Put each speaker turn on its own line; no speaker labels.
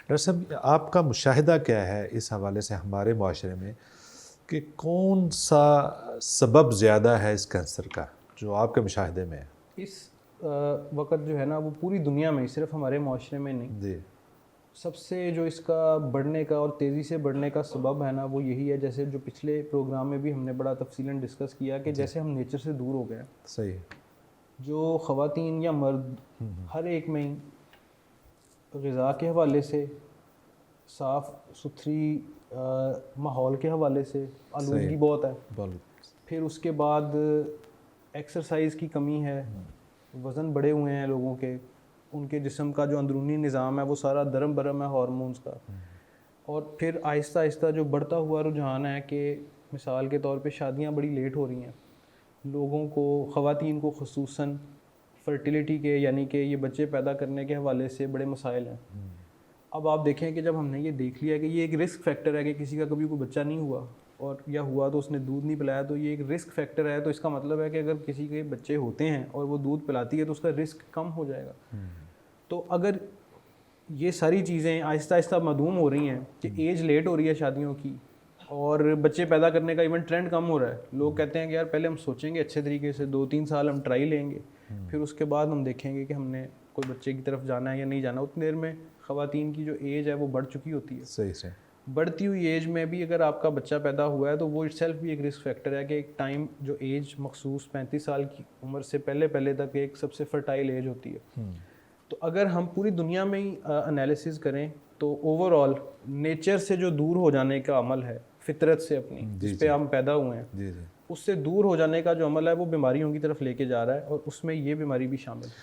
Doctor साहब, आपका मुशाहिदा क्या है इस हवाले से हमारे माशरे में कि कौन सा सबब ज़्यादा है इस कैंसर का, जो आपके मुशाहिदे में है?
इस वक्त जो है ना वो पूरी दुनिया में ही, सिर्फ हमारे माशरे में नहीं,
जी।
सबसे जो इसका बढ़ने का और तेज़ी से बढ़ने का सबब है ना वो यही है। जैसे जो पिछले प्रोग्राम में भी हमने बड़ा तफसीलन डिस्कस किया कि
जी।
जैसे हम नेचर से दूर हो गए हैं,
सही है।
जो ख़वातीन या मर्द हर एक में ही ग़िज़ा के हवाले से, साफ़ सुथरी माहौल के हवाले से
सही
आलूदगी
है।
बहुत है।
बोलो।
फिर उसके बाद एक्सरसाइज की कमी है, वज़न बढ़े हुए हैं लोगों के, उनके जिस्म का जो अंदरूनी निज़ाम है वो सारा दरम बरम है हार्मोन्स का। और फिर आहिस्ता आहिस्ता जो बढ़ता हुआ रुझान है कि मिसाल के तौर पे शादियां बड़ी लेट हो रही हैं, लोगों को, ख़वातीन को ख़ुसूसन फर्टिलिटी के, यानी कि ये बच्चे पैदा करने के हवाले से बड़े मसाइल हैं। अब आप देखें कि जब हमने ये देख लिया कि ये एक रिस्क फैक्टर है कि किसी का कभी कोई बच्चा नहीं हुआ, और या हुआ तो उसने दूध नहीं पिलाया, तो ये एक रिस्क फैक्टर है। तो इसका मतलब है कि अगर किसी के बच्चे होते हैं और वो दूध पिलाती है तो उसका रिस्क कम हो जाएगा। तो अगर ये सारी चीज़ें आहिस्ता आहिस्ता मधूम हो रही हैं कि एज लेट हो रही है शादियों की, और बच्चे पैदा करने का इवन ट्रेंड कम हो रहा है। लोग कहते हैं कि यार पहले हम सोचेंगे अच्छे तरीके से, 2-3 साल हम ट्राई लेंगे, फिर उसके बाद हम देखेंगे कि हमने कोई बच्चे की तरफ जाना है या नहीं जाना। उतनी देर में ख़वातीन की जो एज है वो बढ़ चुकी होती है।
सही से।
बढ़ती हुई एज में भी अगर आपका बच्चा पैदा हुआ है तो वो इटसेल्फ भी एक रिस्क फैक्टर है कि एक टाइम, जो एज मखसूस 35 साल की उम्र से पहले पहले तक एक सबसे फर्टाइल एज होती है। तो अगर हम पूरी दुनिया में ही एनालिसिस करें तो ओवरऑल नेचर से जो दूर हो जाने का अमल है, फितरत से अपनी,
जी
जिस पे
जी।
हम पैदा हुए हैं,
जी जी।
उससे दूर हो जाने का जो अमल है वो बीमारियों की तरफ लेके जा रहा है, और उसमें ये बीमारी भी शामिल है।